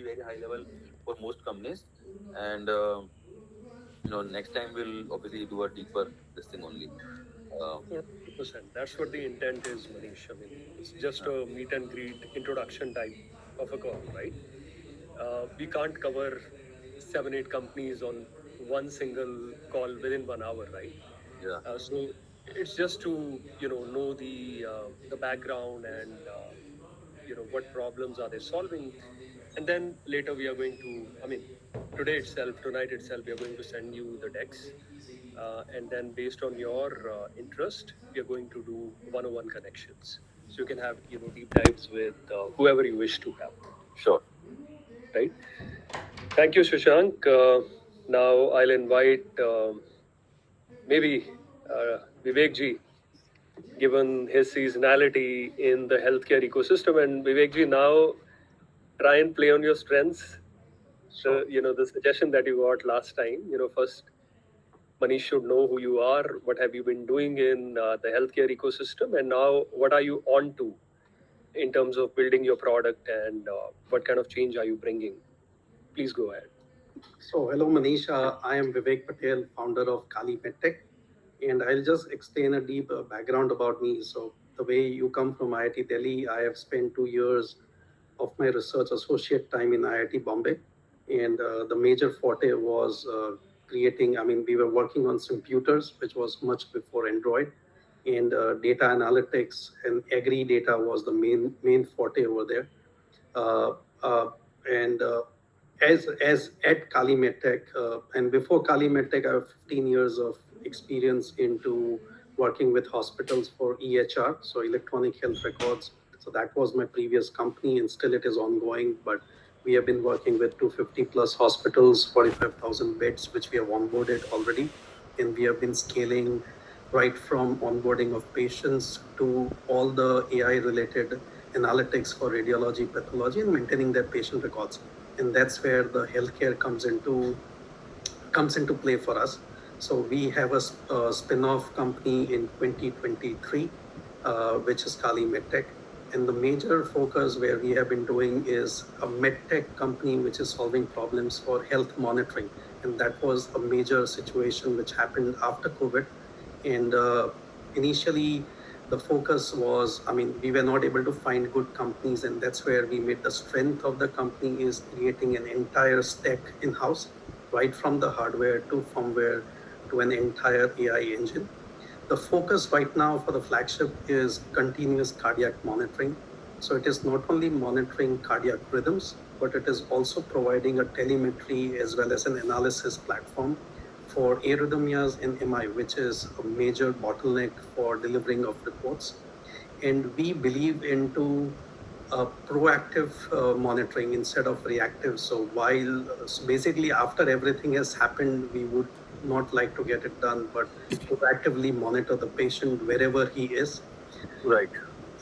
very high level for most companies. And next time we'll obviously do a deeper this thing only. 100%. That's what the intent is, Manish. I mean, it's just a meet and greet introduction type of a call, right? We can't cover 7, 8 companies on one single call within 1 hour, right? Yeah. So it's just to know the background and what problems are they solving, and then later we are going to, I mean, tonight itself, we are going to send you the decks, and then based on your interest, we are going to do one-on-one connections, so you can have deep dives with whoever you wish to have. Sure. Right. Thank you, Shashank. Now I'll invite maybe Vivek ji, given his seasonality in the healthcare ecosystem. And Vivek ji, now try and play on your strengths. Sure. The suggestion that you got last time, first Manish should know who you are, what have you been doing in the healthcare ecosystem, and now what are you on to in terms of building your product, and what kind of change are you bringing? Please go ahead. So, hello Manish, I am Vivek Patel, founder of Kali MedTech, and I'll just explain a deep background about me. So, the way you come from IIT Delhi, I have spent 2 years of my research associate time in IIT Bombay, and the major forte was creating. I mean, we were working on computers, which was much before Android, and data analytics and agri data was the main forte over there. Uh, uh, and as at Kali MedTech, and before Kali MedTech, I have 15 years of experience into working with hospitals for EHR, so electronic health records. So that was my previous company, and still it is ongoing. But we have been working with 250 plus hospitals, 45,000 beds, which we have onboarded already, and we have been scaling right from onboarding of patients to all the AI related analytics for radiology, pathology, and maintaining their patient records. And that's where the healthcare comes into play for us. So we have a spin-off company in 2023, which is Kali MedTech. And the major focus where we have been doing is a medtech company which is solving problems for health monitoring. And that was a major situation which happened after COVID. And initially, the focus was, I mean, we were not able to find good companies, and that's where we made the strength of the company is creating an entire stack in-house, right from the hardware to firmware to an entire AI engine. The focus right now for the flagship is continuous cardiac monitoring. So it is not only monitoring cardiac rhythms, but it is also providing a telemetry as well as an analysis platform for arrhythmias in MI, which is a major bottleneck for delivering of reports. And we believe into proactive monitoring instead of reactive. So basically after everything has happened, we would not like to get it done, but proactively monitor the patient wherever he is. Right.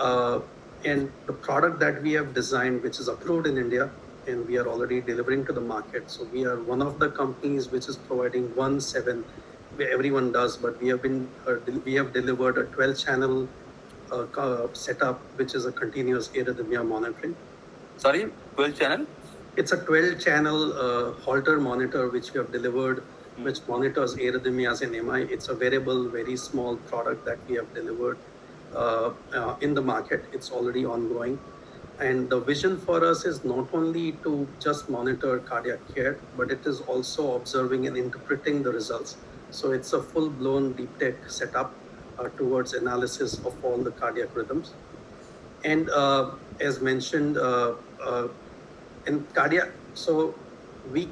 Uh, and the product that we have designed, which is approved in India, and we are already delivering to the market. So we are one of the companies which is providing 1.7, where everyone does, but we have delivered a 12-channel setup, which is a continuous arrhythmia monitoring. Sorry, 12 channel? It's a 12-channel Holter monitor which we have delivered, which monitors arrhythmias in MI. It's a wearable, very small product that we have delivered in the market. It's already ongoing. And the vision for us is not only to just monitor cardiac care, but it is also observing and interpreting the results. So it's a full-blown deep tech setup towards analysis of all the cardiac rhythms. And as mentioned, in cardiac, so we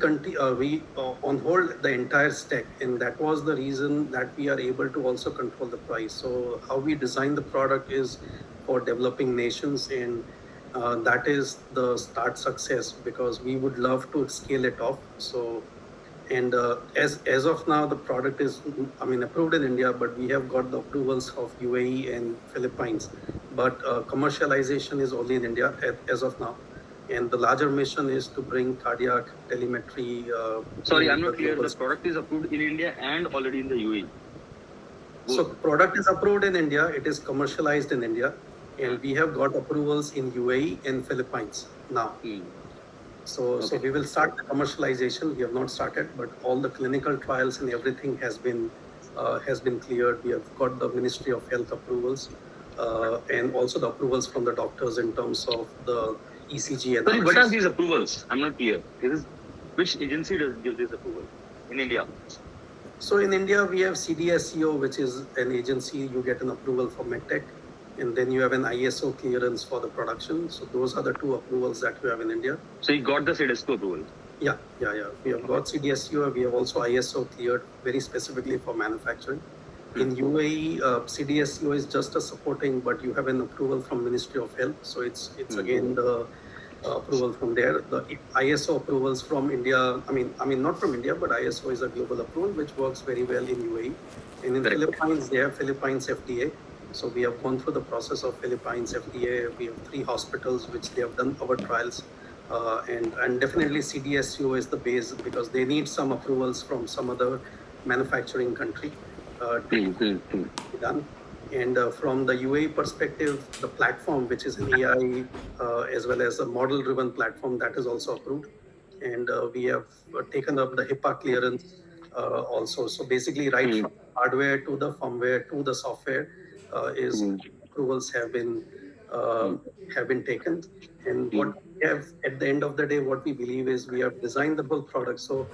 on hold the entire stack, and that was the reason that we are able to also control the price. So how we design the product is for developing nations, and that is the start success, because we would love to scale it off. So and as of now, the product is, I mean, approved in India, but we have got the approvals of UAE and Philippines. But commercialization is only in India as of now. And the larger mission is to bring cardiac telemetry. Sorry, I'm not clear. The product is approved in India and already in the UAE. So product is approved in India. It is commercialized in India, and we have got approvals in UAE and Philippines now. So we will start the commercialization. We have not started, but all the clinical trials and everything has been cleared. We have got the Ministry of Health approvals and also the approvals from the doctors in terms of the ECG Sorry, what are analysis. these approvals? I'm not clear. Which agency does give this approval in India? So in India, we have CDSCO, which is an agency. You get an approval for medtech, and then you have an ISO clearance for the production. So those are the two approvals that you have in India. So you got the CDSCO approval? Yeah. We have got CDSCO. We have also ISO cleared very specifically for manufacturing. In UAE, CDSCO is just a supporting, but you have an approval from Ministry of Health. So it's again the approval from there. The ISO approvals from India. I mean not from India, but ISO is a global approval which works very well in UAE. And in Philippines, they have Philippines FDA. So we have gone through the process of Philippines FDA. We have 3 hospitals which they have done our trials. And definitely CDSCO is the base because they need some approvals from some other manufacturing country to be done. And from the UAE perspective, the platform, which is an AI as well as a model-driven platform, that is also approved. And we have taken up the HIPAA clearance also. So basically, right from hardware to the firmware to the software, is approvals have been taken. And what we have at the end of the day, what we believe is we have designed the whole product. So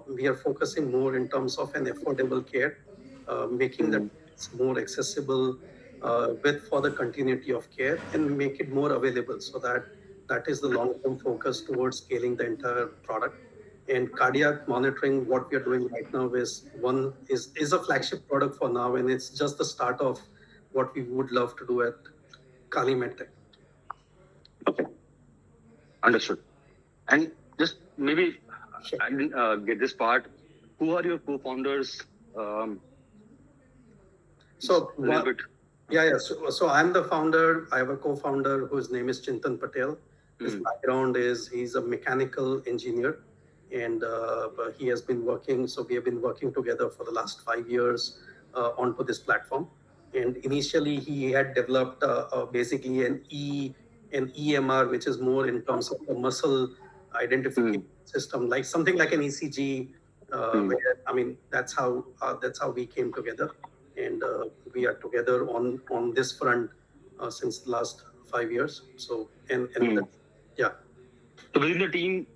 we are focusing more in terms of an affordable care, making the more accessible with for the continuity of care and make it more available. So that is the long-term focus towards scaling the entire product. And cardiac monitoring, what we are doing right now is a flagship product for now, and it's just the start of what we would love to do at Kali MedTech. Okay. Understood. And just maybe I didn't get this part. Who are your co-founders? So I'm the founder. I have a co-founder whose name is Chintan Patel. His background is he's a mechanical engineer, and he has been working. So we have been working together for the last 5 years onto this platform. And initially, he had developed basically an EMR, which is more in terms of the muscle identification system, like something like an ECG. Where, I mean, that's how we came together, and we are together on this front since the last 5 years. So yeah. So within the team,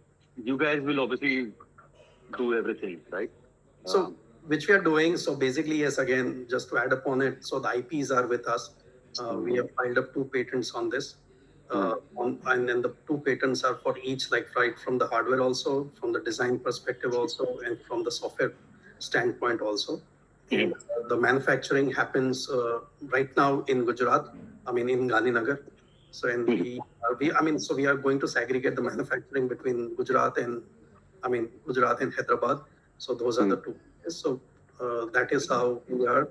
you guys will obviously do everything, right? So which we are doing. So basically, yes, again, just to add upon it, so the IPs are with us. We have filed up 2 patents on this. And then the 2 patents are for each, like right from the hardware also, from the design perspective also, and from the software standpoint also. And the manufacturing happens right now in Gujarat, I mean in Gandhinagar. So and we are going to segregate the manufacturing between Gujarat and Hyderabad. So those are the 2. So that is how we are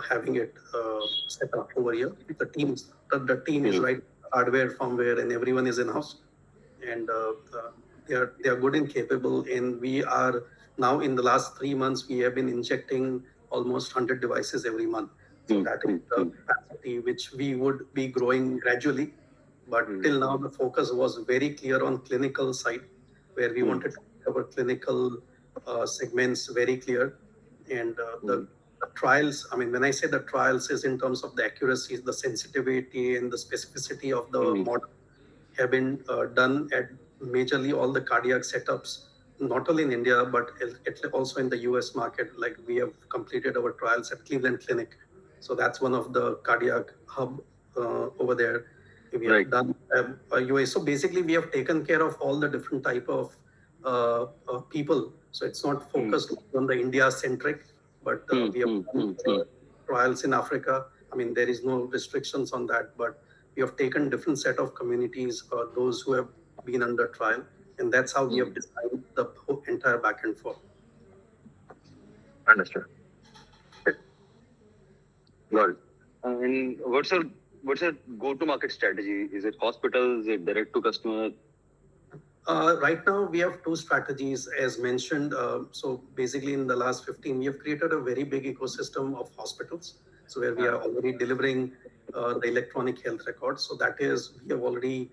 having it set up over here. The team is right, hardware, firmware, and everyone is in house, and they are good and capable. And we are now in the last 3 months we have been injecting almost 100 devices every month. So that is the capacity which we would be growing gradually. But till now the focus was very clear on clinical side, where we wanted to cover clinical segments very clear. And the trials, I mean, when I say the trials is in terms of the accuracy, the sensitivity and the specificity of the model have been done at majorly all the cardiac setups, not only in India, but also in the US market. Like we have completed our trials at Cleveland Clinic. So that's one of the cardiac hub over there. We have done UA. So basically we have taken care of all the different type of people. So it's not focused on the India centric, but we have done trials in Africa. I mean, there is no restrictions on that, but we have taken different set of communities, those who have been under trial, and that's how we have designed the entire back and forth. Understood. Got it. And what's your go-to-market strategy? Is it hospitals? Is it direct to customer? Right now, we have 2 strategies, as mentioned. So basically, in the last 15, we have created a very big ecosystem of hospitals. So where we are already delivering the electronic health records. So that is, we have already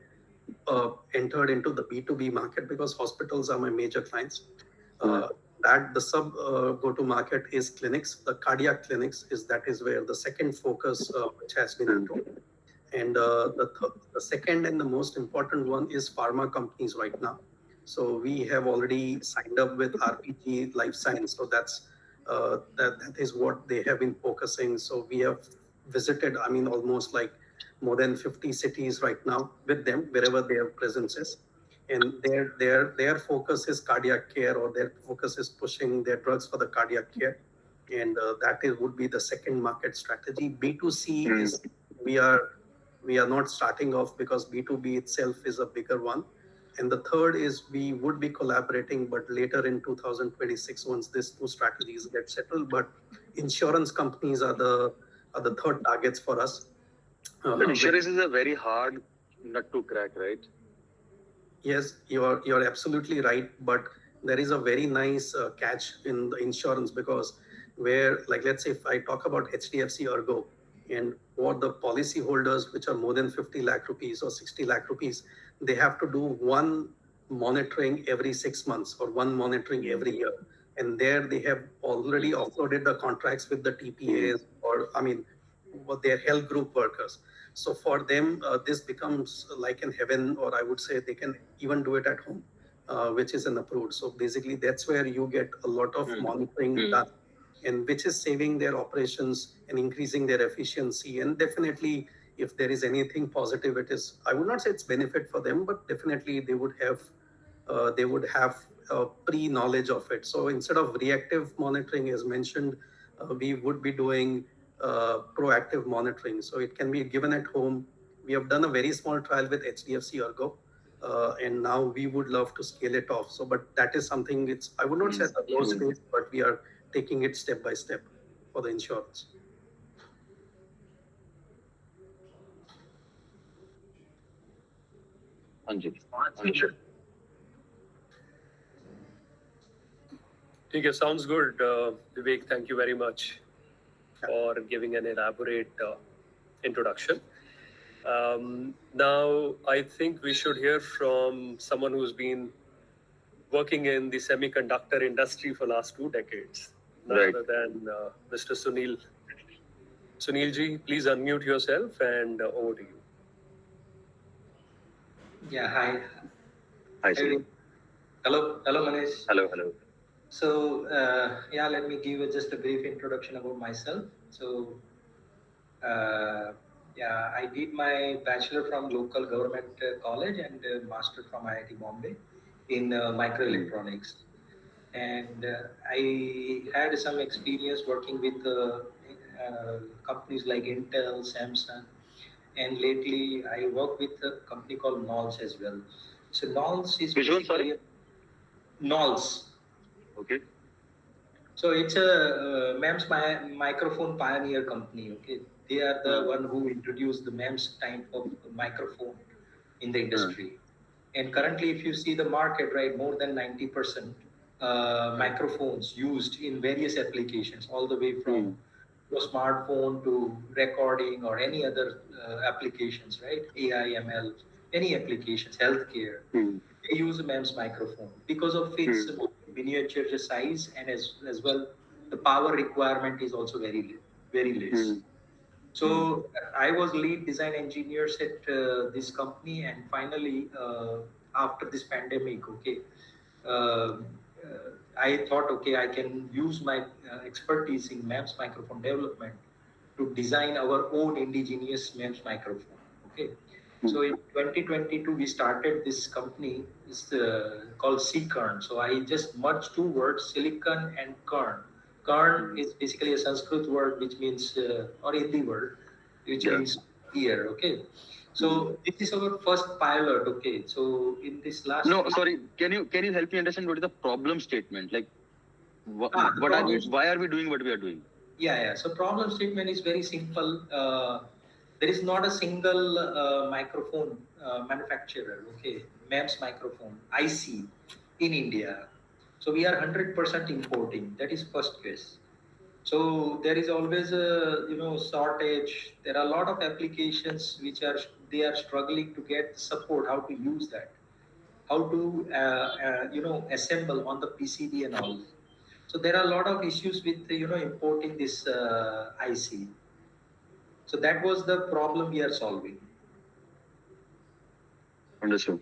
entered into the B2B market because hospitals are my major clients. That the sub go-to market is clinics. The cardiac clinics is where the second focus which has been into. And the second and the most important one is pharma companies right now. So we have already signed up with RPG Life Science. So that is what they have been focusing. So we have visited, I mean, almost like more than 50 cities right now with them, wherever their presence is. And their focus is cardiac care, or their focus is pushing their drugs for the cardiac care. And would be the second market strategy. B2C is we are we are not starting off because B2B itself is a bigger one. And the third is we would be collaborating, but later in 2026, once these two strategies get settled. But insurance companies are the third targets for us. But insurance is a very hard nut to crack, right? Yes, you're absolutely right, but there is a very nice catch in the insurance, because where, like, let's say if I talk about HDFC Ergo, and what the policy holders which are more than 50 lakh rupees or 60 lakh rupees, they have to do one monitoring every 6 months or one monitoring every year, and there they have already offloaded the contracts with the TPAs, or I mean their health group workers. So for them, this becomes like in heaven, or I would say they can even do it at home, which is an approved. So basically, that's where you get a lot of monitoring done, and which is saving their operations and increasing their efficiency. And definitely, if there is anything positive, it is, I would not say it's benefit for them, but definitely they would have pre-knowledge of it. So instead of reactive monitoring, as mentioned, we would be doing proactive monitoring. So it can be given at home. We have done a very small trial with HDFC Ergo, and now we would love to scale it off. So, but that is something, it's, I would not say the low space, but we are taking it step by step for the insurance. Understood. Okay, sounds good. Vivek, thank you very much for giving an elaborate introduction. Now, I think we should hear from someone who's been working in the semiconductor industry for last 2 decades, none Right. other than Mr. Sunil. Sunil ji, please unmute yourself and over to you. Yeah, hi. Hi, sir. Hello, Manish. Hello. So, yeah, let me give just a brief introduction about myself. So, yeah, I did my bachelor from local government college and master from IIT Bombay in microelectronics. And I had some experience working with companies like Intel, Samsung, and lately I work with a company called Knowles as well. So Knowles is Which one, sorry? Knowles. Okay. So it's a MEMS microphone pioneer company. Okay, they are the one who introduced the MEMS type of microphone in the industry. And currently, if you see the market, right, more than 90% microphones used in various applications, all the way from your smartphone to recording or any other applications, right? AI, ML, any applications, healthcare. They use a MEMS microphone because of its miniature size, and as well the power requirement is also very less. So I was lead design engineer at this company, and finally, after this pandemic, okay, uh, I thought, okay, I can use my expertise in MEMS microphone development to design our own indigenous MEMS microphone. Okay, so in 2022 we started this company. It's called Seekern. So I just merged two words, silicon and kern. Kern is basically a Sanskrit word which means, or Hindi word, which means ear. Okay. So this is our first pilot. Okay. So in this last. No, sorry. Can you help me understand what is the problem statement? Like, why are we doing what we are doing? Yeah. So problem statement is very simple. There is not a single microphone manufacturer. Okay, MEMS microphone IC in India. So we are 100% importing. That is first case. So there is always a shortage. There are a lot of applications which they are struggling to get support how to use that, how to assemble on the PCB and all. So there are a lot of issues with importing this IC. So that was the problem we are solving. Understood.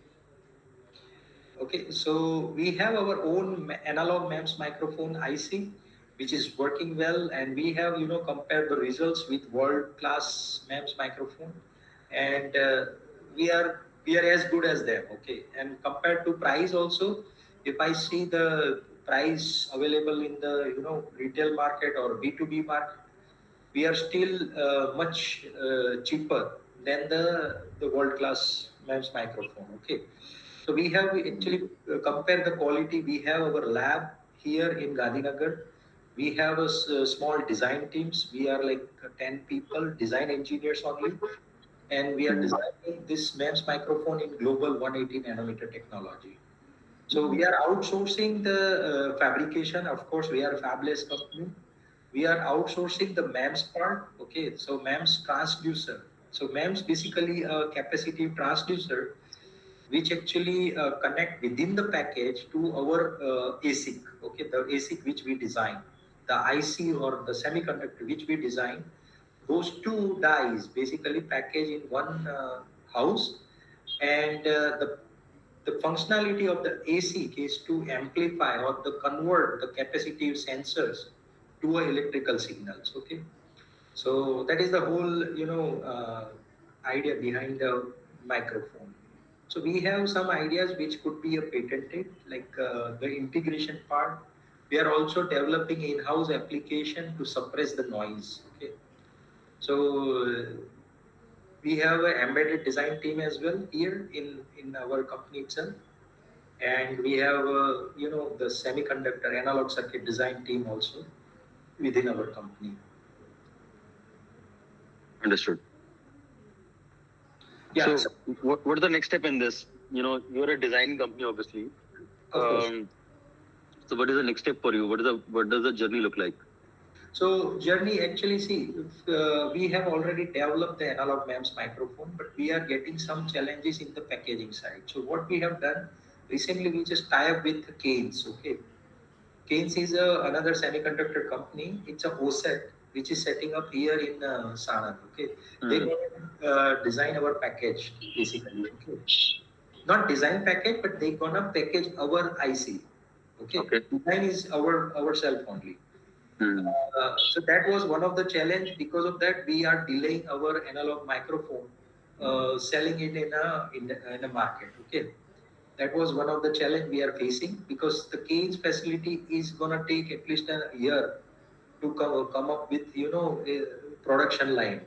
Okay, so we have our own analog MEMS microphone IC, which is working well, and we have compared the results with world-class MEMS microphone, and we are as good as them. Okay, and compared to price also, if I see the price available in the retail market or B2B market, we are still much cheaper than the world class MEMS microphone. Okay, so we have actually compare the quality. We have our lab here in Gandhinagar. We have small design teams. We are like 10 people, design engineers only, and we are designing this MEMS microphone in global 180 nanometer technology. So we are outsourcing the fabrication. Of course, we are a fabless company. We are outsourcing the MEMS part. Okay, so MEMS transducer. So MEMS basically a capacitive transducer which actually connect within the package to our ASIC. Okay, the ASIC which we design, the IC or the semiconductor which we design. Those two dies basically package in one house, and the functionality of the ASIC is to amplify or to convert the capacitive sensors to electrical signals. Okay, so that is the whole idea behind the microphone. So we have some ideas which could be patented, like the integration part. We are also developing in-house application to suppress the noise. Okay, so we have an embedded design team as well here in our company itself, and we have the semiconductor analog circuit design team also within our company. Understood. Yeah. So what is the next step in this? You're a design company, obviously. Of course. So what is the next step for you? What does the journey look like? So journey actually, see, we have already developed the analog MEMS microphone, but we are getting some challenges in the packaging side. So what we have done recently, we just tie up with Keynes. Okay, Keynes is another semiconductor company. It's a OSAT which is setting up here in Sanand. Okay, they design our package basically. Okay, not design package, but they gonna package our IC. Okay, design is ourself only. So that was one of the challenge. Because of that, we are delaying our analog microphone, selling it in a market. Okay, that was one of the challenge we are facing, because the cage facility is gonna take at least a year to come up with a production line.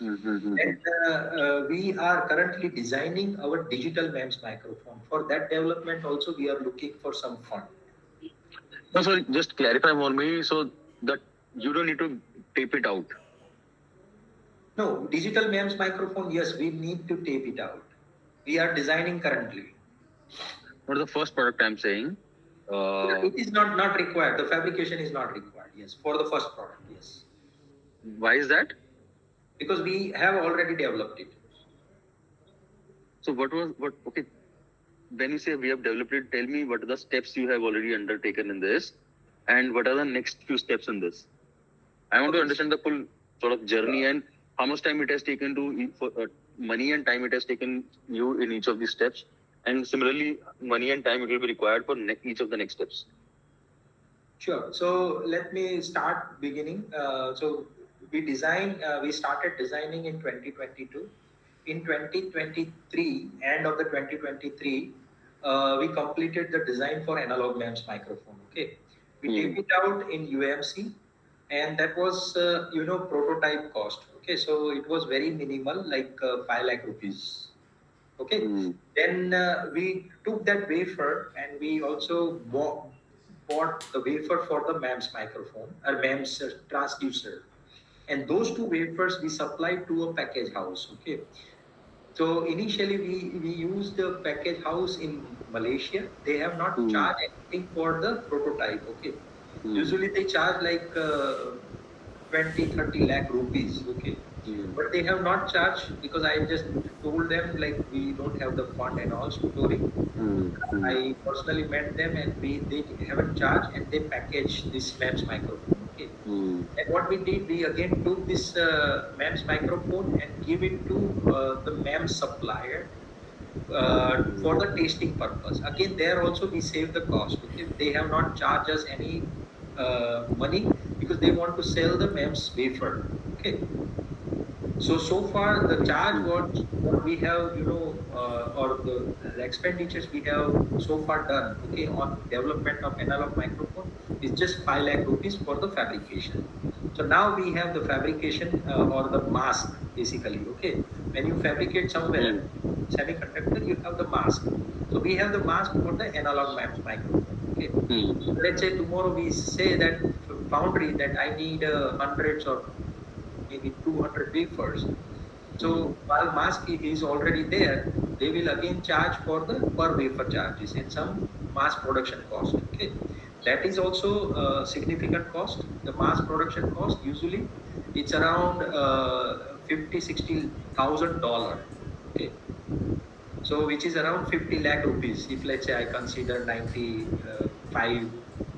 And we are currently designing our digital MEMS microphone. For that development, also we are looking for some fund. No, so just clarify for me, so that you don't need to tape it out. No, digital MEMS microphone, yes, we need to tape it out. We are designing currently. For the first product I'm saying. It is not required. The fabrication is not required, yes. For the first product, yes. Why is that? Because we have already developed it. So okay, when you say we have developed it, tell me what are the steps you have already undertaken in this, and what are the next few steps in this? I want to understand the full sort of journey and how much time it has taken money and time it has taken you in each of these steps, and similarly money and time it will be required for each of the next steps. Sure. So let me start beginning. So we started designing in 2022. In 2023, end of the 2023, we completed the design for analog MEMS microphone. Okay, we taped it out in UMC, and that was prototype cost. Okay, so it was very minimal, like 5 lakh rupees. Okay, then we took that wafer and we also bought the wafer for the MEMS microphone or MEMS transducer, and those two wafers we supplied to a package house. Okay, so initially we used the package house in Malaysia. They have not charged anything for the prototype. Okay, usually they charge like 20-30 lakh rupees. Okay, but they have not charged because I just told them like we don't have the fund and all story. I personally met them and they haven't charged and they packaged this MEMS microphone. Okay. And what we did, we again took this MEMS microphone and give it to the MEMS supplier for the tasting purpose. Again, there also we save the cost. Okay, they have not charged us any money because they want to sell the MEMS wafer. Okay, so far the charge what we have or the expenditures we have so far done okay on development of analog microphone is just 5 lakh rupees for the fabrication. So now we have the fabrication or the mask basically. Okay, when you fabricate somewhere semiconductor you have the mask. So we have the mask for the analog microphone. Okay, let's say tomorrow we say that foundry that I need hundreds or maybe 200 wafers. So while mask is already there, they will again charge for the per wafer charges and some mass production cost. Okay, that is also a significant cost. The mass production cost usually it's around 50-60,000 dollars. Okay, so which is around 50 lakh rupees. If let's say I consider 95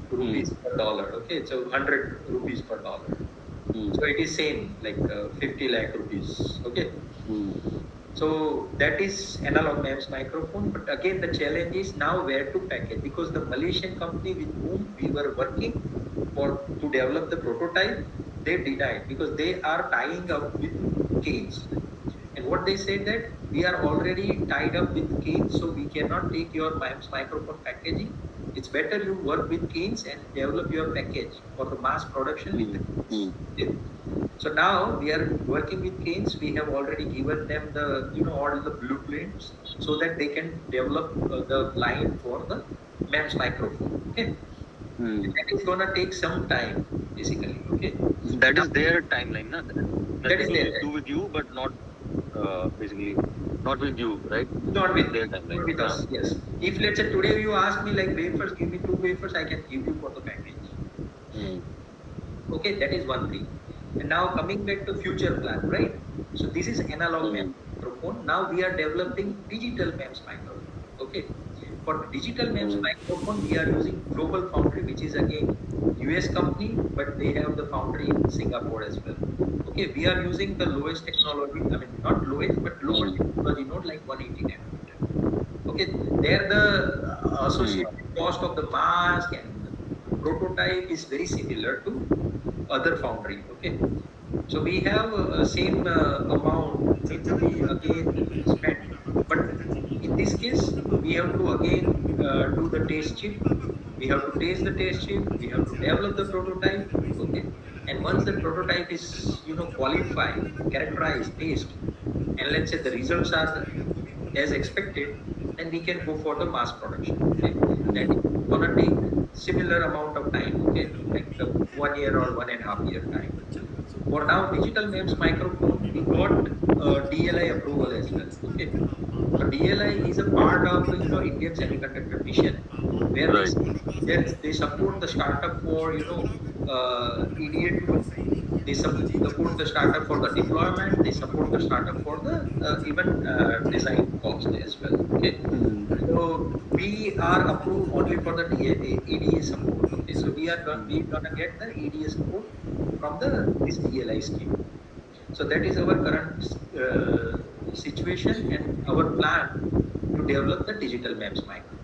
rupees per dollar. Okay, so 100 rupees per dollar. So it is same like 50 lakh rupees. Okay. So that is analog MEMS microphone. But again, the challenge is now where to package because the Malaysian company with whom we were working for to develop the prototype, they denied because they are tying up with Keynes. And what they said that we are already tied up with Keynes, so we cannot take your MEMS microphone packaging. It's better you work with Keynes and develop your package for the mass production with the Keynes. So now we are working with Keynes. We have already given them the all the blueprints so that they can develop the line for the MEMS microphone. Okay, that is gonna take some time basically. Okay, That is their timeline, na? that is Nothing their to do with you, but not basically not with you, right? not with their timeline. not with us. Yes. If let's say today you ask me like wafers, give me 2 wafers, I can give you for the package. Okay, that is one thing. And now coming back to future plan, right? So this is analog MEMS microphone. Now we are developing digital MEMS microphone. Okay. For digital MEMS microphone, we are using Global Foundry, which is again US company, but they have the foundry in Singapore as well. Okay, we are using the lowest technology. I mean, not lowest, but lower technology, not like 180 nanometer. Okay, there the associated cost of the mask and prototype is very similar to other foundry. Okay, so we have same amount need to be again spent, but in this case we have to again do the test chip. We have to test the test chip. We have to develop the prototype. Okay, and once the prototype is qualified, characterized, test, and let's say the results are as expected, then we can go for the mass production. Okay, that is gonna take similar amount of time. Okay, like 1 year or 1.5 year time. For now, digital MEMS microphone, we got DLI approval as well. Okay, so DLI is a part of Indian Semiconductor Mission, where they support the startup for EDA tool. They support the startup for the deployment. They support the startup for the even design cost as well. Okay, so we are approved only for the EDA support. Okay, so we gonna get the EDA support from this DLI scheme. So that is our current situation and our plan to develop the digital MEMS micro.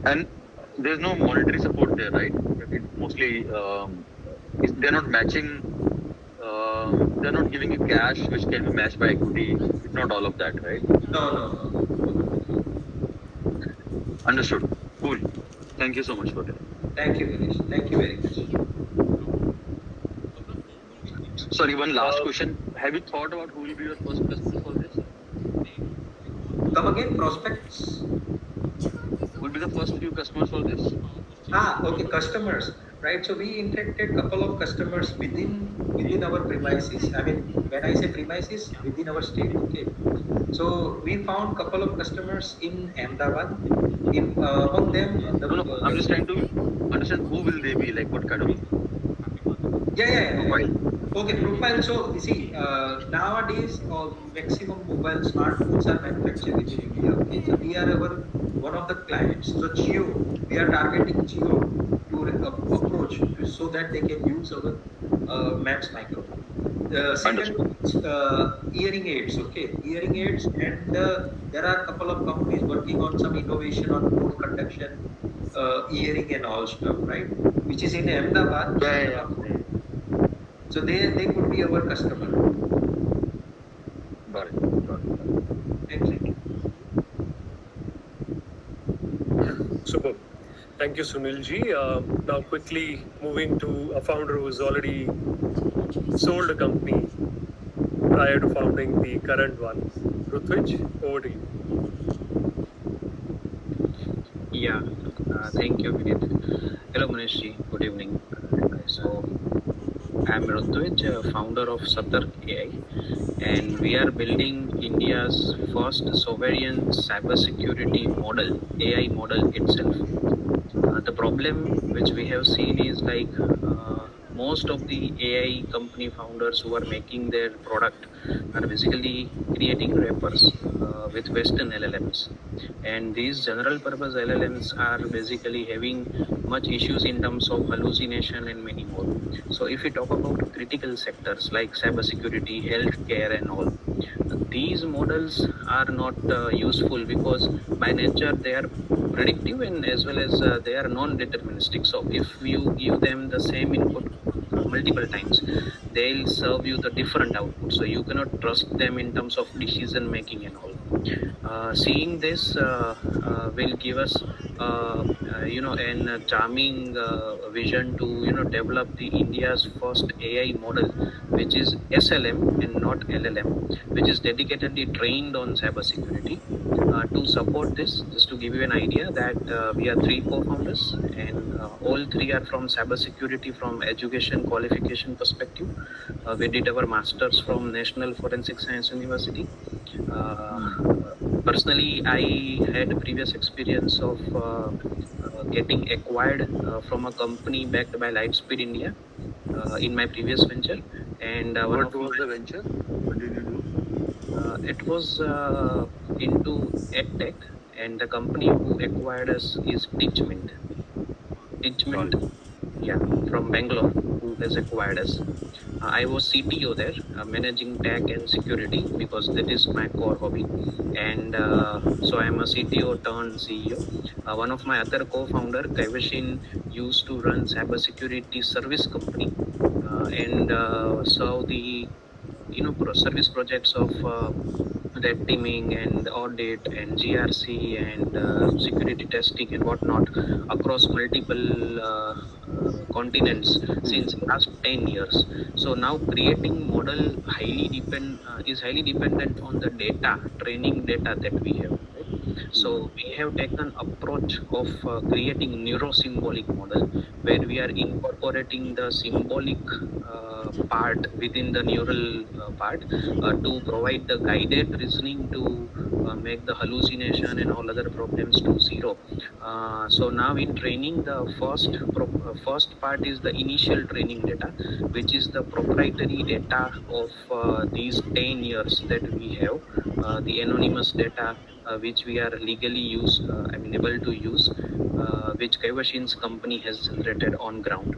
And there's no monetary support there, right? It mostly they're not matching. They're not giving you cash, which can be matched by equity. It's not all of that, right? No. Understood. Cool. Thank you so much for that. Thank you, Ganesh. Thank you very much. Sorry, one last question. Have you thought about who will be your first customer for this? Come again, prospects. Who will be the first few customers for this? Okay, customers, right? So we interacted couple of customers within our premises. I mean, when I say premises, within our state. Okay, so we found couple of customers in Ahmedabad. Among them, No, I'm just trying to understand who will they be, like what kind of Yeah. Okay, profile. So you see, nowadays, maximum mobile smartphones are manufactured within India. Okay, so we are one of the clients. So Geo, we are targeting Geo to approach so that they can use our MEMS microphone. Second, hearing aids. Okay, hearing aids, and there are a couple of companies working on some innovation on tone conduction, hearing and all stuff, right? Which is in Ahmedabad. So they could be our customer. Got it. Exactly. Superb. Thank you, Sunilji. Now, quickly moving to a founder who's already sold a company prior to founding the current one. Rutvij, over to you. Yeah, thank you, Vinit. Hello, Manishji. Good evening. So, I'm Rutvij, founder of Satark AI, and we are building India's first sovereign cybersecurity model, AI model itself. The problem which we have seen is like most of the AI company founders who are making their product are basically creating wrappers with Western LLMs. And these general purpose LLMs are basically having much issues in terms of hallucination and many more. So if we talk about critical sectors like cybersecurity, healthcare and all, these models are not useful because by nature they are predictive and as well as they are non-deterministic. So if you give them the same input multiple times, they'll serve you the different output. So you cannot trust them in terms of decision making and all. Seeing this will give us a charming vision to develop the India's first AI model, which is SLM and not LLM, which is dedicatedly trained on cybersecurity. To support this, just to give you an idea, that we are 3 co-founders, and all 3 are from cybersecurity from education qualification perspective. We did our masters from National Forensic Science University. Personally, I had a previous experience of getting acquired from a company backed by Lightspeed India in my previous venture. And What was the venture? What did you do? It was into EdTech, and the company who acquired us is Teachment. Yeah, from Bangalore, who has acquired us. I was CTO there, managing tech and security, because that is my core hobby. And so I am a CTO turned CEO. One of my other co-founder, Kaivashin, used to run cybersecurity service company and serve the service projects of red teaming and audit and GRC and security testing and whatnot across multiple continents since last 10 years. So now creating model is highly dependent on the data, training data that we have. Right? So we have taken approach of creating neuro-symbolic model where we are incorporating the symbolic part within the neural part to provide the guided reasoning to make the hallucination and all other problems to zero. So now in training, the first part is the initial training data, which is the proprietary data of these 10 years that we have, the anonymous data which we are legally able to use, which Kaivashin's company has generated on ground.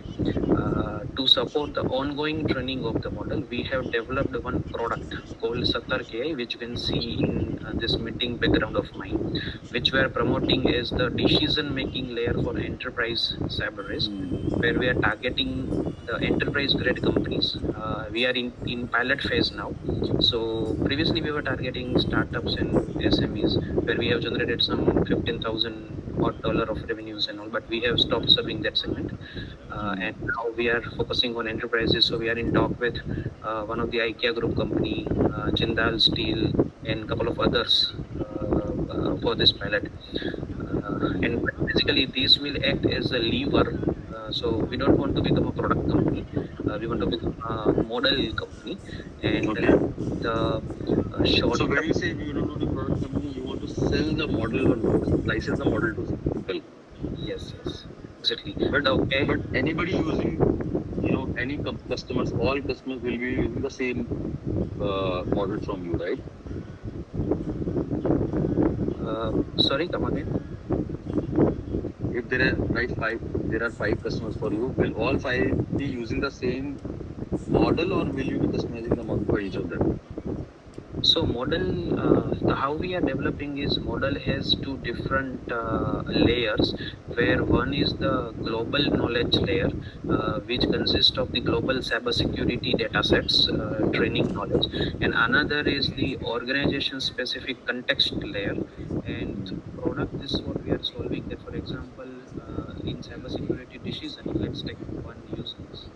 To support the ongoing training of the model, we have developed one product called Satark AI, which you can see in this meeting background of mine, which we are promoting as the decision-making layer for enterprise cyber risk, where we are targeting the enterprise-grade companies. We are in pilot phase now. So previously we were targeting startups and SMEs, where we have generated some 15,000 odd dollar of revenues and all, but we have stopped serving that segment. And now we are focusing on enterprises. So we are in talk with one of the IKEA group company, Jindal Steel, and a couple of others for this pilot. And basically, this will act as a lever. So we don't want to become a product company. We want to become a model company. And the short. So when you say you don't want a product company, you want to sell the model or license the model to people. Yes, exactly. But anybody using any customers, all customers will be using the same model from you, right? Sorry, come again. If there are five customers for you, will all five be using the same model, or will you be customizing the model for each of them? So model, how we are developing is model has two different layers, where one is the global knowledge layer, which consists of the global cybersecurity data sets, training knowledge, and another is the organization specific context layer. And through product, this is what we are solving. That, for example, in cybersecurity decisioning, let's take one use case.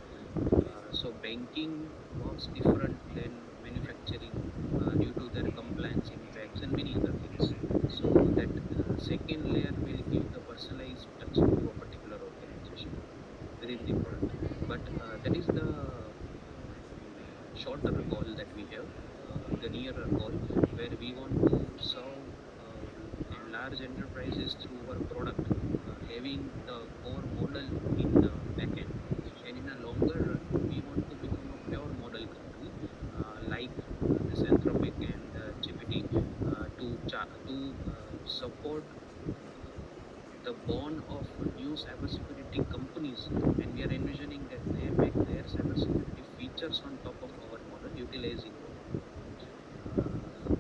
So banking works different than manufacturing due to their compliance impacts and many other things. So that second layer will give the personalized touch to a particular organization within the product. But that is the shorter goal that we have, the nearer goal, where we want to serve large enterprises through our product, having the core model in the backend. And in a longer run, we want to become a pure model company, like this Anthropic and GPT, to support the born of new cybersecurity companies, and we are envisioning that they make their cybersecurity features on top of our model, utilizing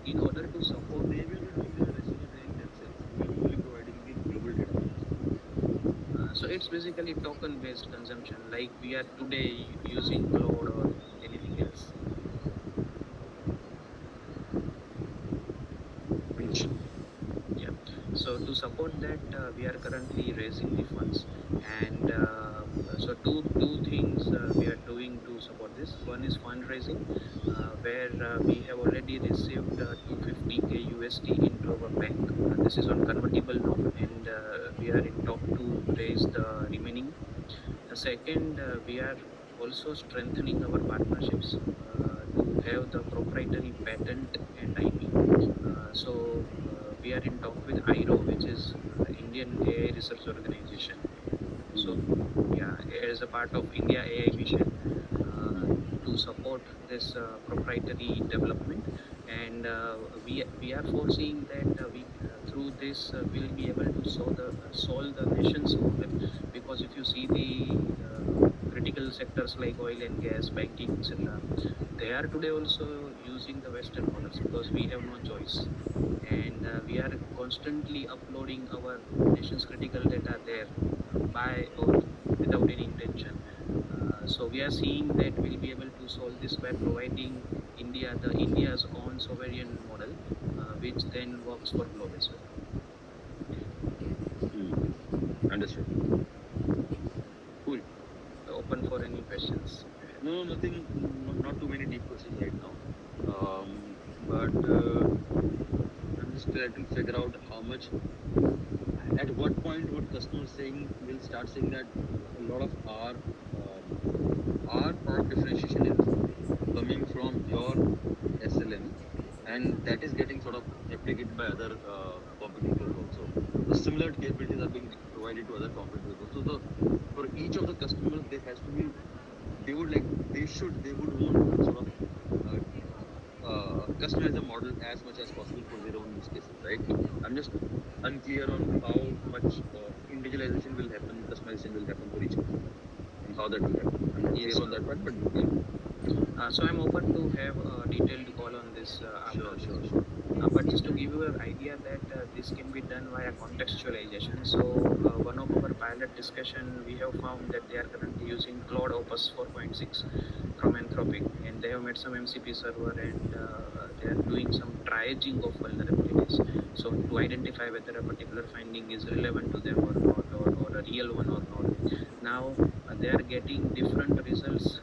in order to support. They will be doing the rest of the training themselves. You will be only providing the global data models. So it's basically token based consumption, like we are today using cloud or anything else. Yeah. So to support that, we are currently raising the funds, and so two things we are doing to support this. One is fundraising, where we have already received 250k USD into our bank. This is on convertible note, and we are in talk to raise the remaining. The second, we are also strengthening our partnerships to have the proprietary patent and IP. We are in talk with IRO, which is Indian AI Research Organization. So yeah, as a part of India AI mission, to support this proprietary development, and we are foreseeing that we through this will be able to solve the nation's problem, because if you see the critical sectors like oil and gas, banking, etc., they are today also using the Western models because we have no choice, and we are constantly uploading our nation's critical data there by or without any intention. So we are seeing that we'll be able to solve this by providing India's own sovereign model, which then works for globe as well. Understood. Cool. Open for any questions. No, nothing. Not too many deep questions right now. But I'm just trying to figure out how much. At what point would customers will start saying that a lot of our product differentiation is coming from your SLM, and that is getting sort of replicated by other competitors also. So similar capabilities are being provided to other competitors also. So for each of the customers, there has to be. They would want to sort of customize the model as much as possible for their own use cases, right? I'm just unclear on how much individualization will happen, customization will happen for each customer, and how that will happen. I'm not clear on that part, but yeah. So I'm open to have a detailed call on this after. Sure. But just to give you an idea that this can be done via contextualization. So one of our pilot discussion, we have found that they are currently using Cloud Opus 4.6 from Anthropic, and they have made some MCP server, and they are doing some triaging of vulnerabilities. So to identify whether a particular finding is relevant to them or not, or a real one or not. Now they are getting different results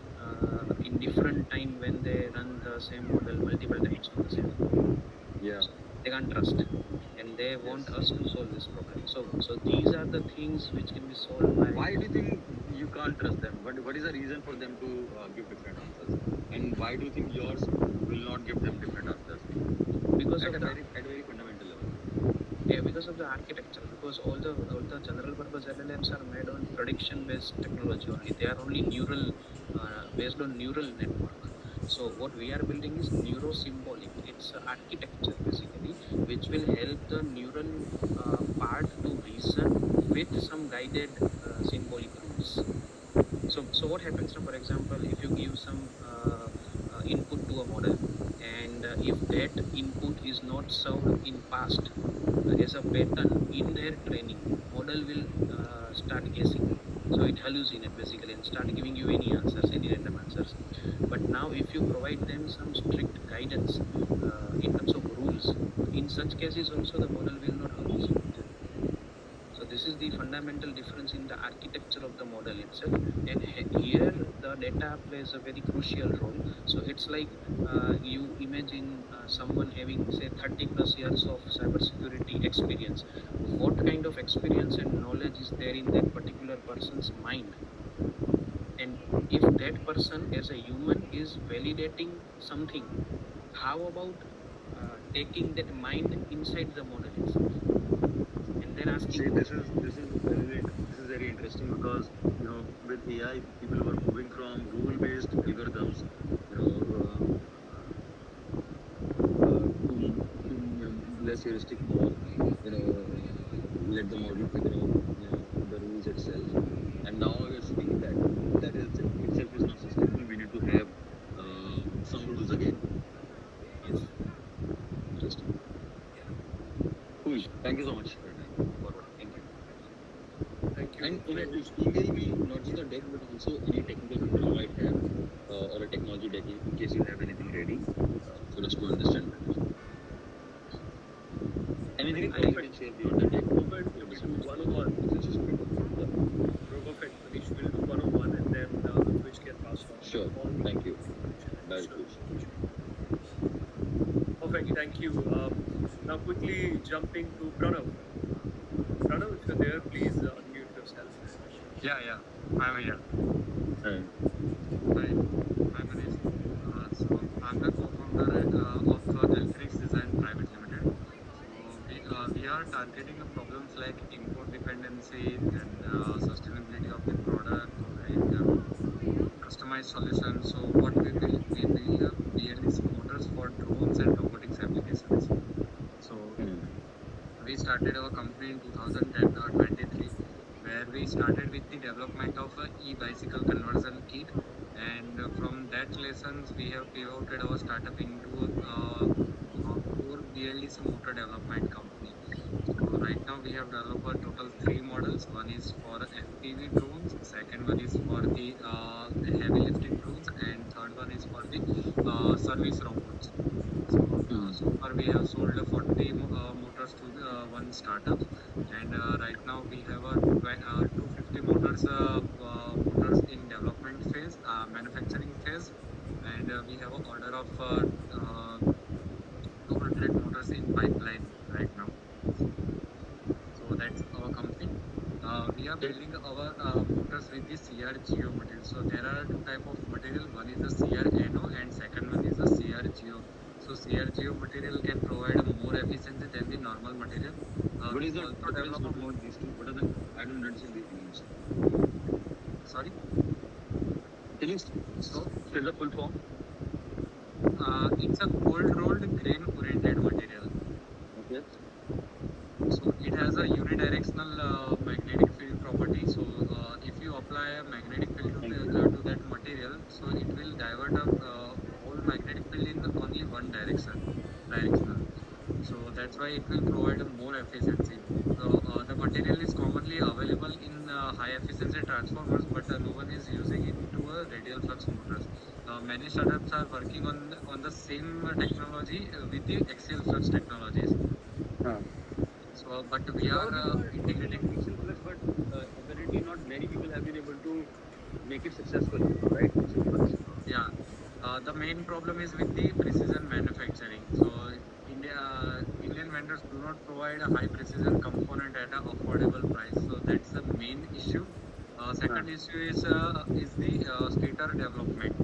in different time when they run the same model multiple times on the same model. Yeah. So they can't trust, and they want us to solve this problem. So these are the things which can be solved by. Why do you think you can't trust them? What is the reason for them to give different answers? And why do you think yours will not give them different answers? Because at of a the very fundamental level. Yeah, because of the architecture, because all the general purpose LLMs are made on prediction based technology only. They are only neural, based on neural network. So what we are building is neuro-symbolic. It's architecture basically, which will help the neural part to reason with some guided symbolic rules. So what happens now? For example, if you give some input to a model, and if that input is not served in past as a pattern in their training, model will start guessing. So it hallucinate basically and start giving you any answers, any random answers. But now, if you provide them some strict guidance in terms of rules, in such cases also the model will not hallucinate. So this is the fundamental difference in the architecture of the model itself, and here the data plays a very crucial role. So it's like you imagine someone having say 30 plus years of cybersecurity experience. What kind of experience and knowledge is there in that particular person's mind? And if that person as a human is validating something, how about taking that mind inside the model itself and then asking? See, this is very interesting because with AI, people were moving from rule-based algorithms, you know, to less heuristic, more let the model figure out the rules itself. And now we're seeing that itself is not sustainable. We need to have some rules again. Yes. Interesting. Cool. Thank you so much for your time. Forward. Thank you. Thank you. And if email me not just the deck but also any technical people you might have or a technology deck in case you have anything ready for us to understand better. Anything I you can share beyond the deck to understand do the one-on-one. technology. Perfect, Manish. We'll do one-on-one, and then which can pass on. Sure. all the Thank you. information and Very additional cool. information. Perfect. Thank you. Now, quickly jumping to Pranav. Pranav, if you're there, please unmute yourself. Yeah, I'm here. Uh, Hi, I'm Manish. So I'm the co-founder of Alphenix Design Private Limited. So we are targeting problems like import dependency, then sustainability of the product, and customized solutions. So what we build BLDC motors for drones and robotics applications. So hmm. we started our company in 2023, where we started with the development of a e-bicycle conversion kit, and from that lessons we have pivoted our startup into a core BLDC motor development company. So right now we have developed a total three models. One is for FPV drones, second one is for the heavy lifting drones, and third one is for the service robots. So, Hmm. so far we have sold 40 motors to one startup, and right now we have 250 motors in development phase, manufacturing phase, and we have an order of 200 motors in pipeline right now. So that's our company. We are Okay. building our motors with the CRGO material. So there are two type of material. One is the CRNO and second one is the CRGO. So CRGO material can provide a more efficiency than the normal material. What We is the also difference develop a between these two? What are the? I don't understand these names. sorry. Can you So spell the full form? it's a cold rolled grain oriented material. Okay. So it has a unidirectional magnetic field property. So if you apply a magnetic field Thank you. to that material, so it will divert a whole magnetic field in only one directional. So that's why it will provide a more efficiency. So the material is commonly available in high efficiency transformers, but no one is using it into a radial flux motors. Many startups are working on the same technology with the axial flux technologies. Huh. So, but So we are now you are working integrating. on axial flux, but apparently not many people have been able to make it successful, right? Axial flux. Yeah, the main problem is with the precision manufacturing. So, Indian vendors do not provide a high precision component at an affordable price. So that's the main issue. Huh. Second issue is the stator development.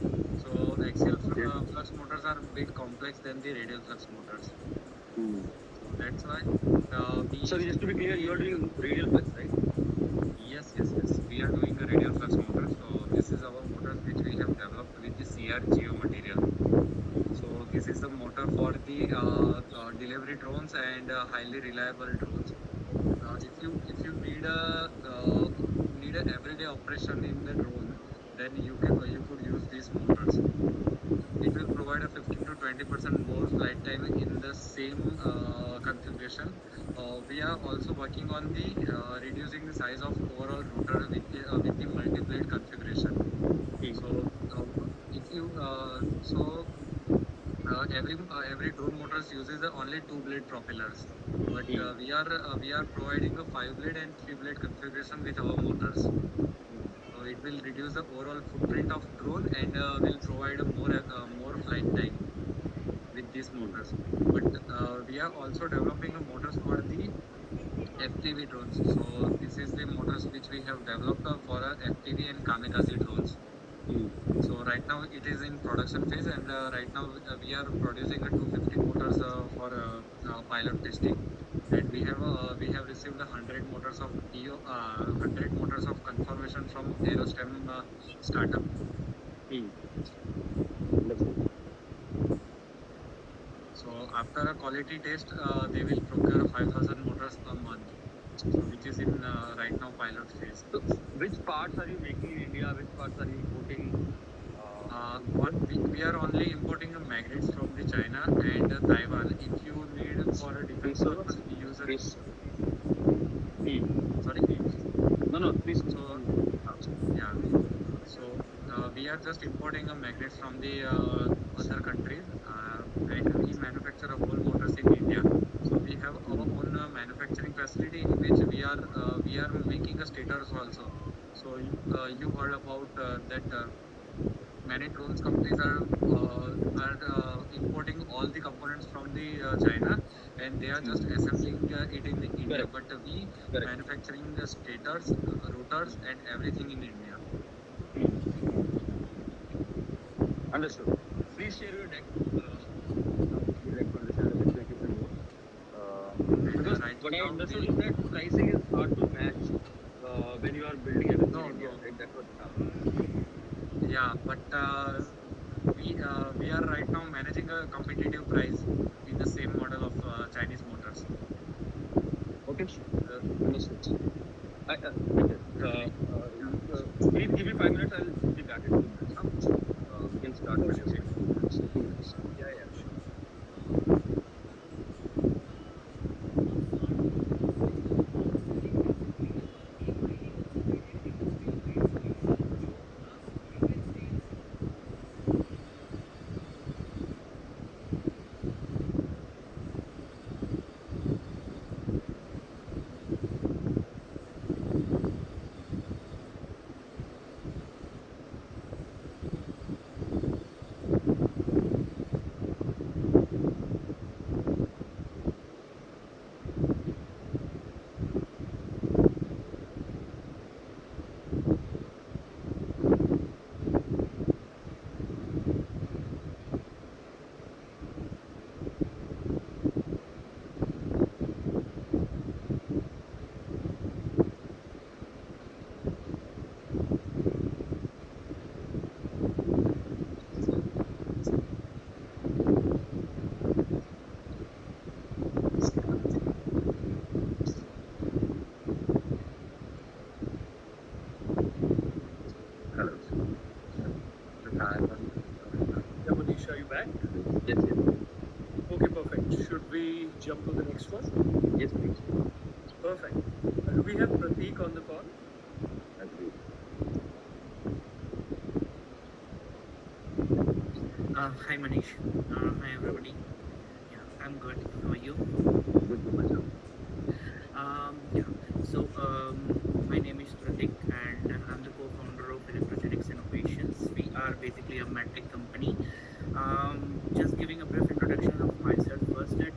So axial Okay. flux motors are a bit complex than the radial flux motors. Hmm. That's why So we just to be clear, you are we doing radial flex, right? yes, we are doing a radial flux motor. So this is our motors which we have developed with the CRGO material. So this is the motor for the delivery drones and highly reliable drones. If you need a everyday operation in the drone, then you could use these motors. It will provide a 15 to 20% more flight time in the same configuration. We are also working on the reducing the size of overall rotor with the multi-blade configuration. So if you so every drone motors uses only two blade propellers, but we are providing a five blade and three blade configuration with our motors. So it will reduce the overall footprint of drone and will provide a more flight time with these motors. But we are also developing a motors for the FPV drones. So this is the motors which we have developed for FPV and kamikaze drones. So right now it is in production phase, and right now we are producing a 250 motors for pilot testing, and we have received 100 motors of PO, 100 motors of confirmation from Aerostem startup. Hmm. Understood. So after a quality test, they will procure 5,000 motors a month. So which is in right now pilot phase. So which parts are you making in India? Which parts are you importing in What India? we are only importing magnets from the China and Taiwan. If you need for a defense Please, purpose, we use a please. Hmm. sorry. No, no, please. So yeah, so we are just importing a magnets from the other countries, and we manufacture a whole motors in India. So we have our own manufacturing facility in which we are making a stators also. So you heard about that. Many drones companies are importing all the components from the China, and they are just assembling it in India. Correct. But we Correct. manufacturing the stators, rotors, and everything in India. Understood. Please share your deck. Would like to understand a bit the equipment more. Because Right what I now, understood we is that pricing is hard to match when you are building everything in no India, no right? That's what. yeah, but we are right now managing a competitive price in the same model of Chinese motors. Okay. Understood. Okay. Please give me 5 minutes. I'll be back in 2 minutes. Huh? We can start Oh, sure. practicing. 2 minutes. Yeah, yeah, sure. Hello. Yeah, Manish, are you back? Yes, yes. Okay, perfect. Should we jump to the next one? Yes, please. Perfect. Do we have Prateek on the call? Agreed. Hi Manish. Hi everybody. Yeah, I'm good. How are you? Good to myself. Yeah. My name is Pratik, and I'm the co-founder of Electrogenics Innovations. We are basically a medtech company. Just giving a brief introduction of myself first. That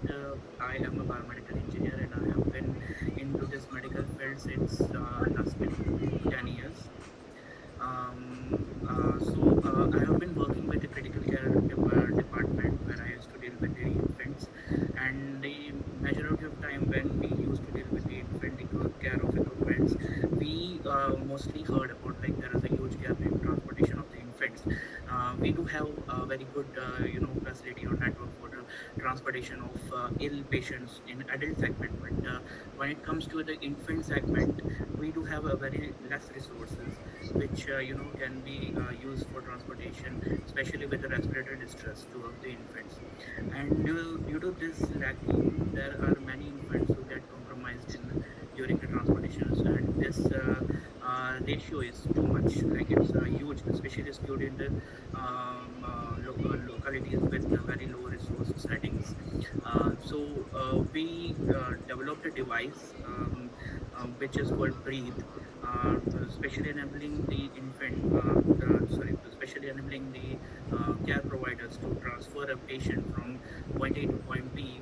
I am a biomedical engineer, and I have been into this medical field since last 10 years. I have been working with the critical care department where I used to deal with the infants, and the major mostly heard about like there is a huge gap in transportation of the infants. We do have a very good facility or network for the transportation of ill patients in adult segment, but when it comes to the infant segment, we do have a very less resources which can be used for transportation, especially with the respiratory distress to of the infants. And due to this lacking, there are many infants who get compromised in during the transportations, and this ratio is too much. Like it's huge, especially skewed in the localities with very low resource settings. So we developed a device which is called Breathe, especially enabling the especially enabling the care providers to transfer a patient from point A to point B,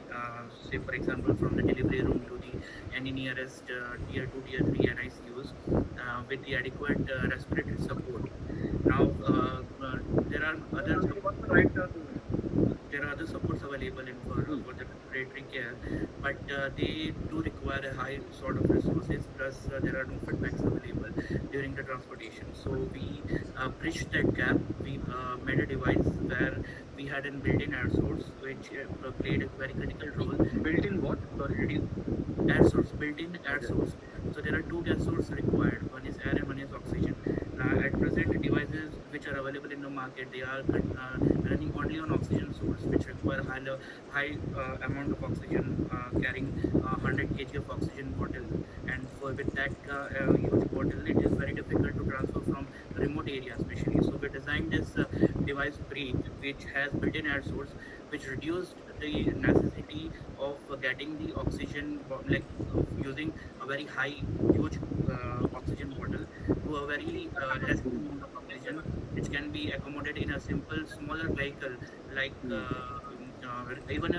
say for example from the delivery room to the any nearest tier 2, tier 3 NICUs with the adequate respiratory support. Now, there are other there are other supports available in for the respiratory care, but they do require a high sort of resources. Plus, there are no feedbacks available during the transportation. So we bridged that gap. We made a device where we had a built-in air source, which played a very critical role. Built in what? Sorry, did you? Air source, built-in air Okay. source. So there are two gas sources required. One is air and one is oxygen. At present, the devices which are available in the market, they are running only on oxygen source, which require high amount of oxygen, carrying 100 kg of oxygen bottle. And for with that huge bottle, it is very difficult to transfer from remote areas, especially. So we designed this device Breathe, which has built-in air source, which reduced the necessity of getting the oxygen, like of using a very high, huge oxygen bottle to a very less amount of oxygen, which can be accommodated in a simple, smaller vehicle, like even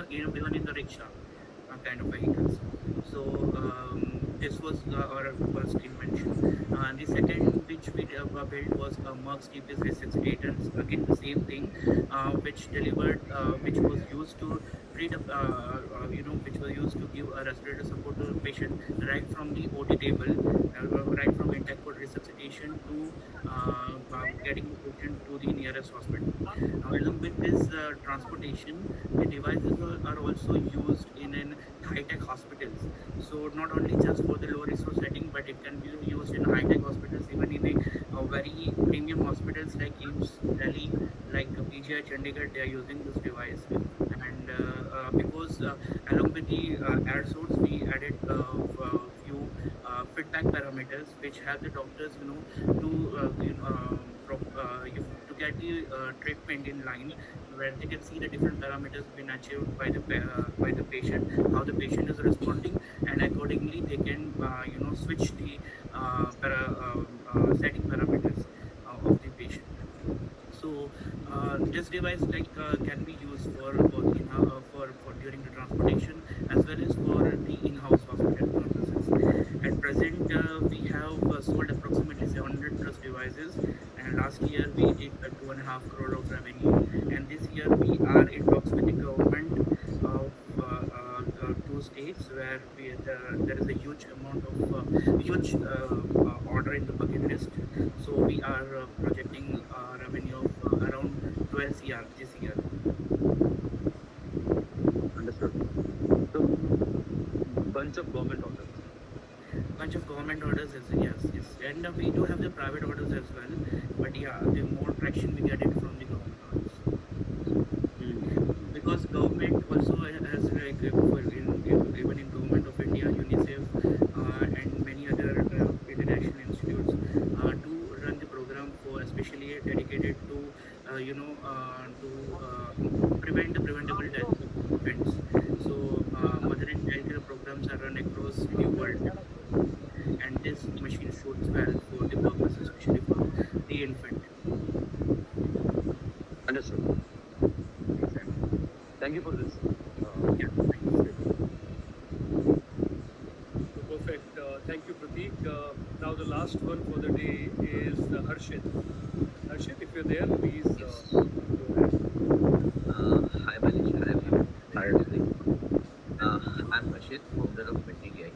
in the rickshaw kind of vehicles. So this was our first invention. The second which we built was a Merck's TPS resuscitators. Again, the same thing, which delivered, which was used to treat, which was used to give a respirator support to the patient right from the OT table, right from intact code resuscitation to getting the patient to the nearest hospital. Now, along with this transportation, the devices are also used in an high-tech hospitals. So not only just for the low resource setting, but it can be used in high-tech hospitals, even in the very premium hospitals like AIIMS Delhi, like PGI Chandigarh. They are using this device, and because along with the air source, we added a few feedback parameters which help the doctors, to to get the treatment in line, where they can see the different parameters being achieved by the by the patient, how the patient is responding, and accordingly they can switch the setting parameters of the patient. So this device can be used for both for during the transportation as well as for the in-house hospital purposes. At present, we have sold approximately 700 plus devices, and last year we did 2.5 crore of revenue. And this year we are in talks with the government of two states where there is a huge amount of huge order in the bucket list. So we are projecting revenue of around 12 CR this year. Understood. So, bunch of government orders. Bunch of government orders is yes, yes, and we do have the private orders as well. But yeah, the more traction we get it from the government orders, because government also has like even in government of India, UNICEF, and many other international institutes do run the program for especially dedicated to prevent the preventable death of infants. So mother and child care programs are run across the world, and this machine suits well for the purpose, especially for the infant. Understood. Makes sense. Thank you for this. Yeah, thanks. So perfect. Thank you, Pratik. Now the last one for the day is Harshit. Harshit, if you're there, please Yes. go ahead. Hi, Manish. Hi, everyone. Hi, Very good evening. I'm Rashid, founder of Medicare.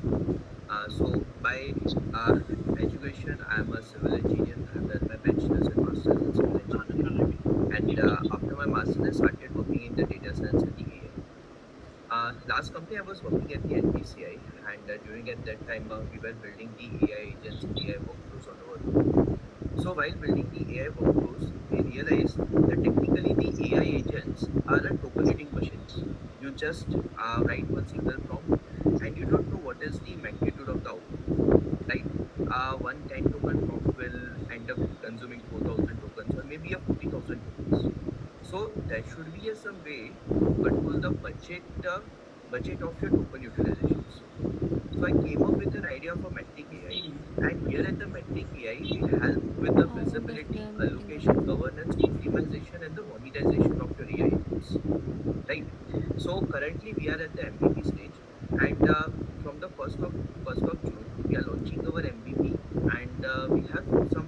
So By uh, education, I'm a civil engineer. I've done my bachelor's and master's in civil engineering. And after my master's, I started working in the data science and the AI. Last company I was working at the NPCI, and during at that time we were building the AI agents and AI workflows on our own. So while building the AI workflows, we realized that technically the AI agents are a tokeniting machines. You just write one single prompt, and you don't know what is the magnitude of the output, right? One 10 token prompt will end up consuming 4,000 tokens or maybe a 40,000 tokens. So there should be some way to control the budget of your token utilizations. So I came up with an idea of a metric AI, and here at the metric AI, it helps with the visibility, allocation, governance, optimization, and the monetization of your AI agents. Right. So currently we are at the MVP stage, and from the first of June, we are launching our MVP, and we have some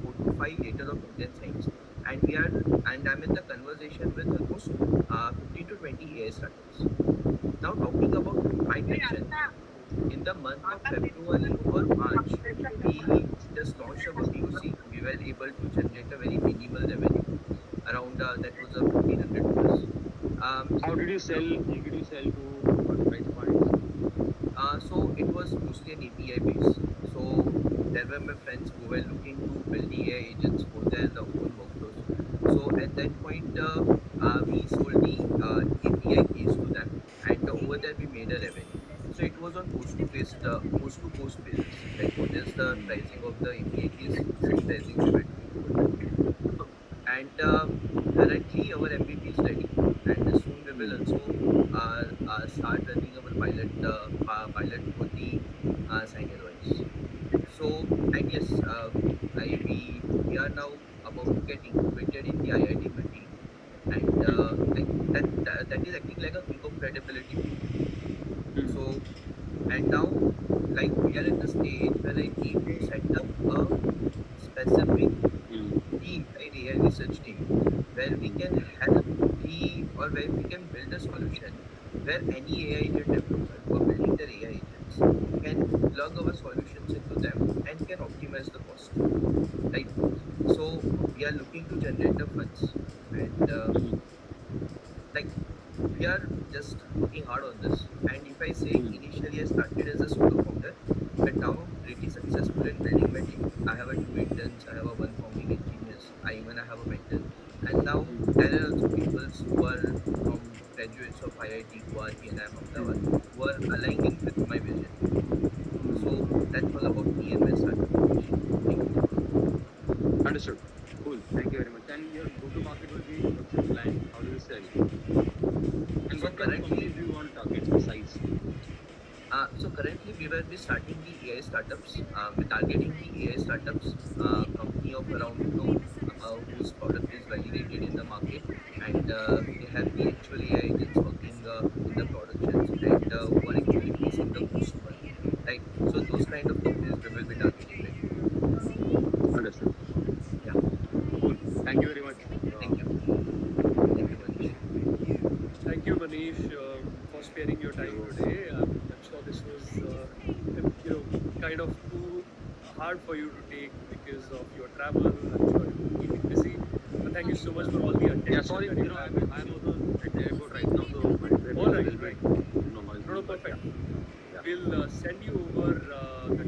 4 to 5 letters of intent signs, and I'm in the conversation with almost 15 to 20 AI startups. Now talking about my traction, in the month of February or March, we just launched our POC. We were able to generate a very minimal revenue, around that was a $1,500. How did you sell? Did you sell to what price points? So it was mostly an API base. So there were my friends who were looking to build the AI agents for their own workflows. So at that point, we sold the API keys to them, and over there we made a revenue. So it was on post to post basis. Like what is the pricing of the API keys? Same pricing we were doing over there. And currently our MVP is ready, and soon we will also start running our pilot for the San Eloise. So, and yes, we are now about to get incubated in the IIT Madrid, and like that is acting like a king of credibility for me. So, and now like we are at the stage where I need to set up a specific team, right? AI research team, where we can help or where we can build a solution where any AI agent developer who are building their AI agents can plug our solutions into them and can optimize the cost, right? So we are looking to generate the funds, and like we are just working hard on this. And if I say initially I started as a solo founder, but now I'm pretty successful in building my team. I have a two interns, I have a one founding engineers, I have a mentor. And now there are also people who are from graduates of IIT Guwahati and IIM Ahmedabad who are aligning with my vision. So that's all about me and my startup, Manish. Thank you. Understood. Cool. Thank you very much. And your go-to-market will be what's your plan? How do you sell? And So what kind of currently companies do you want to target? The size? So currently we will be starting the AI startups. We're targeting the AI startups, company of around whose product is validated in the market, and they have the actual AI agents working in the productions, and who are actually facing the customer, right? So those kind of companies we will be targeting right now. Understood. Yeah. Cool. Thank you very much. Thank you. Thank you, Manish. Thank you, Manish, for sparing your time today. I'm sure this was, kind of too hard for you to take because of your travel. I'm sure you were keeping busy. But thank you so much for all the Yeah, attention sorry. that you have. I'm also at the airport right now, so there All will be a right, little bit right. noisy, No, no, but yeah, perfect. yeah. We'll send you over the